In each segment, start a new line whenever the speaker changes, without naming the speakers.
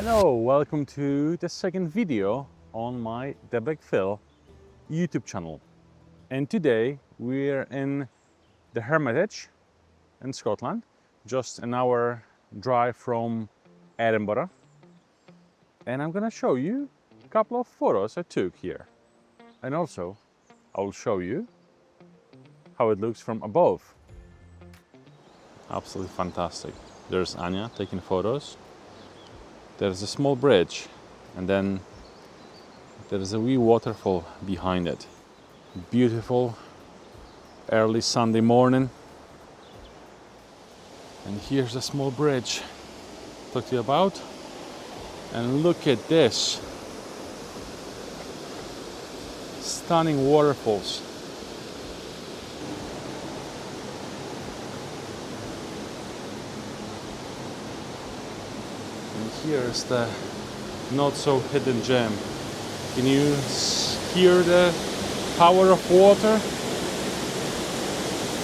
Hello, welcome to the second video on my The Big Phil YouTube channel. And today we're in the Hermitage in Scotland, just an hour drive from Edinburgh. And I'm gonna show you a couple of photos I took here. And also, I will show you how it looks from above. Absolutely fantastic. There's Anya taking photos. There's a small bridge, and then there's a wee waterfall behind it. Beautiful early Sunday morning. And here's a small bridge I talked to you about. And look at this. Stunning waterfalls. Here is the not so hidden gem. Can you hear the power of water?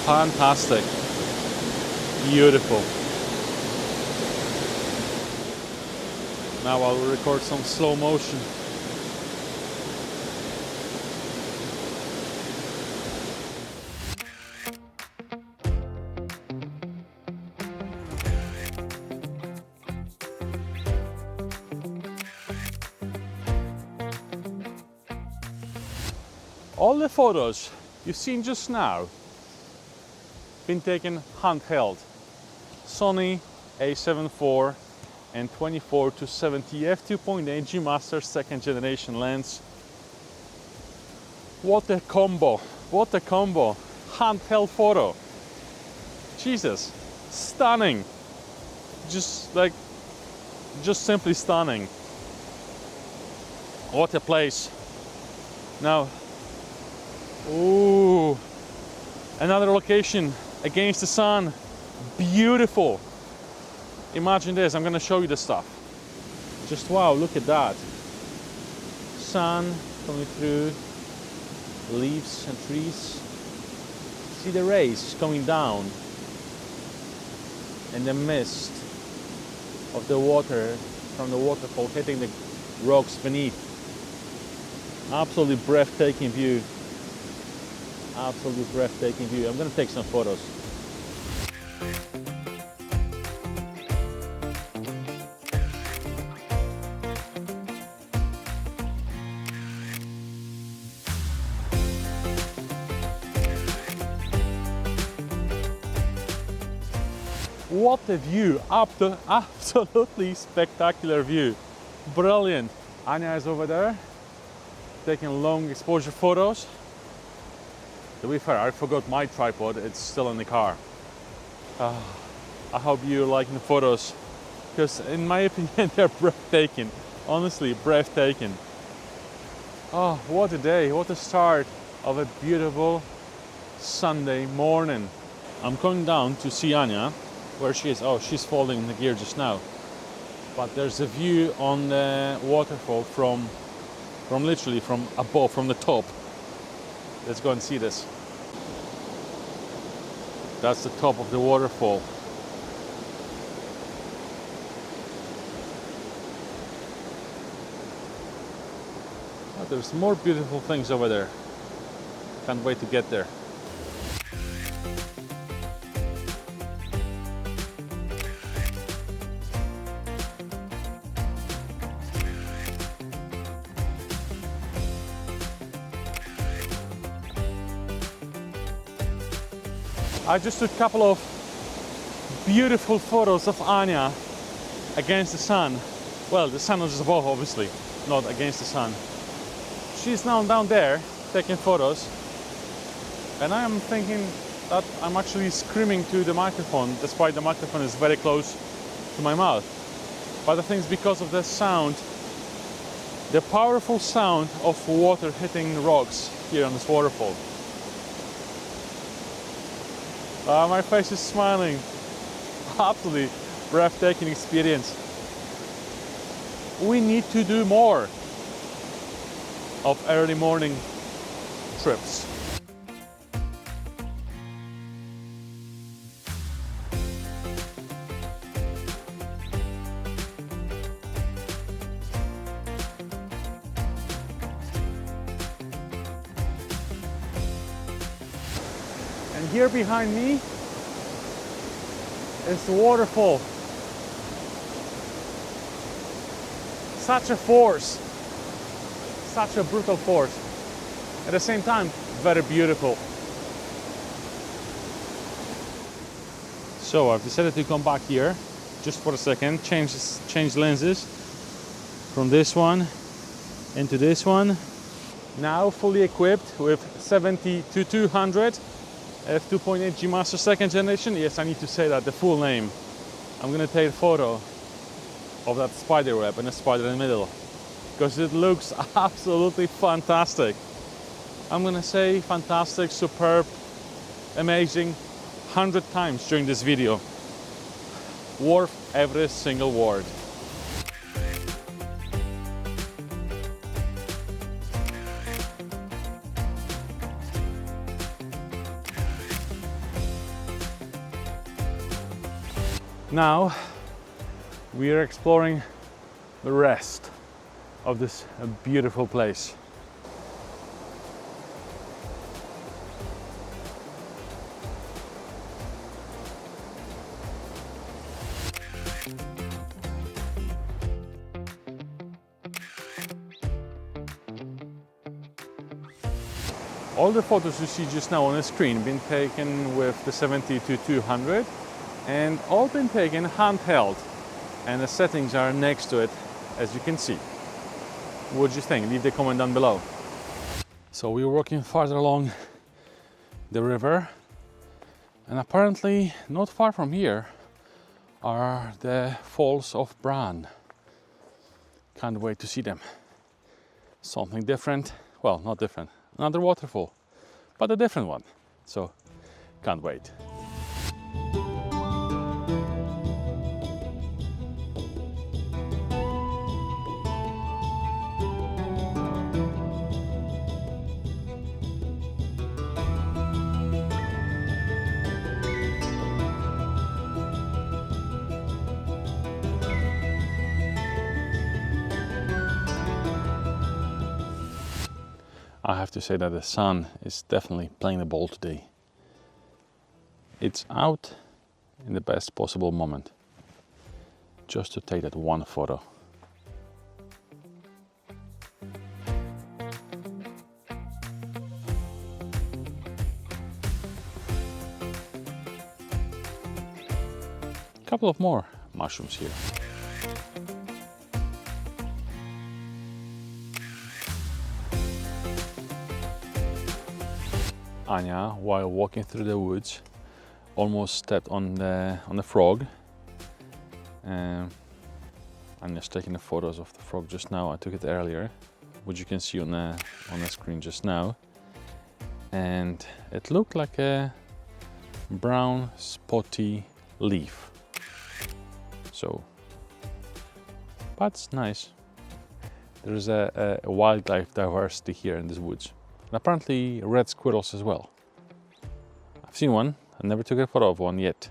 Fantastic. Beautiful. Now I'll record some slow motion. All the photos you've seen just now been taken handheld. Sony A7 IV and 24-70 f2.8 G Master 2nd generation lens. What a combo! What a combo! Handheld photo. Jesus, stunning! Just simply stunning. What a place! Now. Ooh, another location against the sun. Beautiful. Imagine this, I'm gonna show you the stuff. Just wow, look at that. Sun coming through, leaves and trees. See the rays coming down, and the mist of the water from the waterfall hitting the rocks beneath. Absolutely breathtaking view. Absolutely breathtaking view. I'm going to take some photos. What a view! Absolutely spectacular view. Brilliant. Anya is over there taking long exposure photos. To be fair, I forgot my tripod, it's still in the car. I hope you're liking the photos, because in my opinion they're breathtaking. Honestly, breathtaking. Oh, what a day, what a start of a beautiful Sunday morning. I'm going down to see Anya, where she is. Oh, she's folding the gear just now. But there's a view on the waterfall from literally from above, from the top. Let's go and see this. That's the top of the waterfall. Oh, there's more beautiful things over there. Can't wait to get there. I just took a couple of beautiful photos of Anya against the sun. Well, the sun was above, obviously, not against the sun. She's now down there taking photos, and I am thinking that I'm actually screaming to the microphone, despite the microphone is very close to my mouth. But I think it's because of the sound, the powerful sound of water hitting rocks here on this waterfall. My face is smiling. Absolutely breathtaking experience. We need to do more of early morning trips. here behind me is the waterfall. Such a force, such a brutal force. At the same time, very beautiful. So I've decided to come back here just for a second, change lenses from this one into this one. Now fully equipped with 70-200 f2.8 G Master 2nd generation. Yes, I need to say that, the full name. I'm gonna take a photo of that spider web and the spider in the middle, because it looks absolutely fantastic. I'm gonna say fantastic, superb, amazing 100 times during this video. Worth every single word. Now we are exploring the rest of this beautiful place. All the photos you see just now on the screen been taken with the 70-200 and all been taken handheld, and the settings are next to it, as you can see. What do you think? Leave the comment down below. So we're walking farther along the river, and apparently not far from here are the Falls of Bran. Can't wait to see them. Something different, well, not different, another waterfall, but a different one, so can't wait. I have to say that the sun is definitely playing the ball today. It's out in the best possible moment, just to take that one photo. A couple of more mushrooms here. Anya, while walking through the woods, almost stepped on the frog. I'm just taking the photos of the frog just now. I took it earlier, which you can see on the screen just now. And it looked like a brown spotty leaf. So, but it's nice. There's a wildlife diversity here in these woods. And apparently red squirrels as well. I've seen one, I never took a photo of one yet.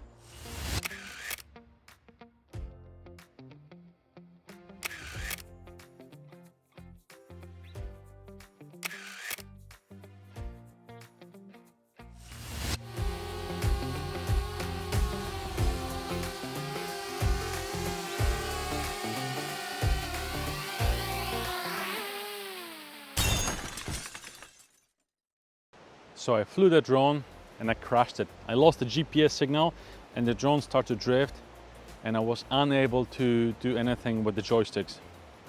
So I flew the drone and I crashed it. I lost the GPS signal and the drone started to drift and I was unable to do anything with the joysticks.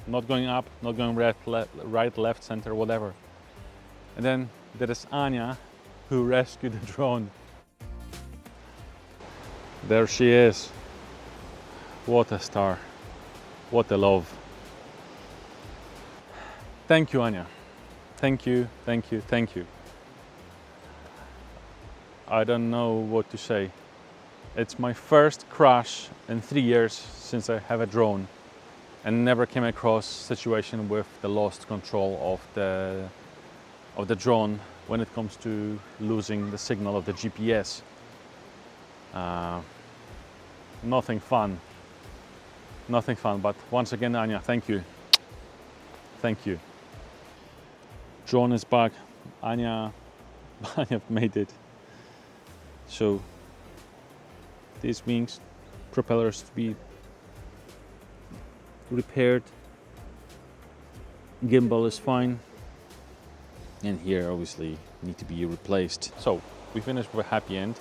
Not going up, not going right, left, center, whatever. And then there is Anya who rescued the drone. There she is. What a star. What a love. Thank you, Anya. Thank you, thank you, thank you. I don't know what to say. It's my first crash in 3 years since I have a drone and never came across a situation with the lost control of the drone when it comes to losing the signal of the GPS. Nothing fun. Nothing fun, but once again, Anya, thank you. Thank you. Drone is back. Anya made it. So this means propellers to be repaired, gimbal is fine, and here obviously need to be replaced. So we finished with a happy end.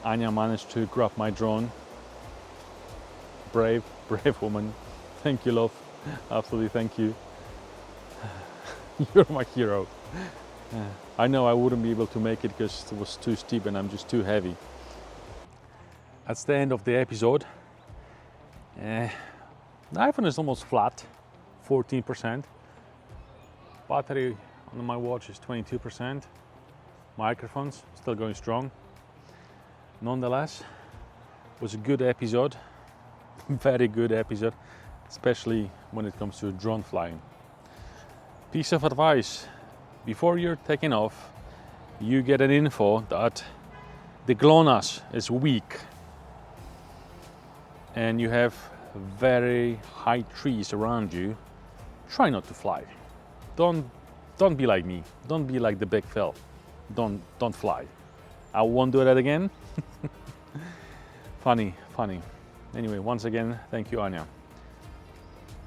Anya managed to grab my drone. Brave woman. Thank you, love. Absolutely, thank you. You're my hero. I know I wouldn't be able to make it because it was too steep and I'm just too heavy. That's the end of the episode. The iPhone is almost flat, 14%. Battery on my watch is 22%. Microphones still going strong. Nonetheless, it was a good episode. Very good episode, especially when it comes to drone flying. Piece of advice: before you're taking off, you get an info that the GLONASS is weak and you have very high trees around you. Try not to fly. Don't be like me. Don't be like the big Phil. Don't fly. I won't do that again. Funny. Anyway, once again, thank you, Anya.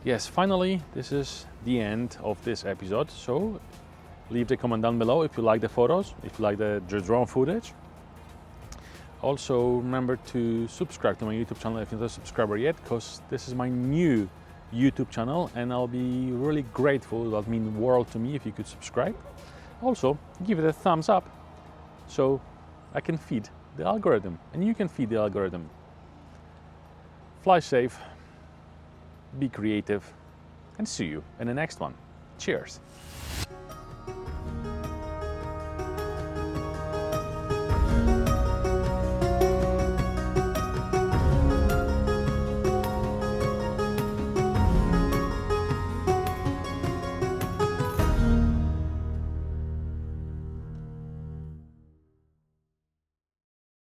Yes, finally, this is the end of this episode. So leave the comment down below if you like the photos, if you like the drone footage. Also, remember to subscribe to my YouTube channel if you're not a subscriber yet, because this is my new YouTube channel and I'll be really grateful. That would mean the world to me if you could subscribe. Also, give it a thumbs up so I can feed the algorithm and you can feed the algorithm. Fly safe, be creative, and see you in the next one. Cheers.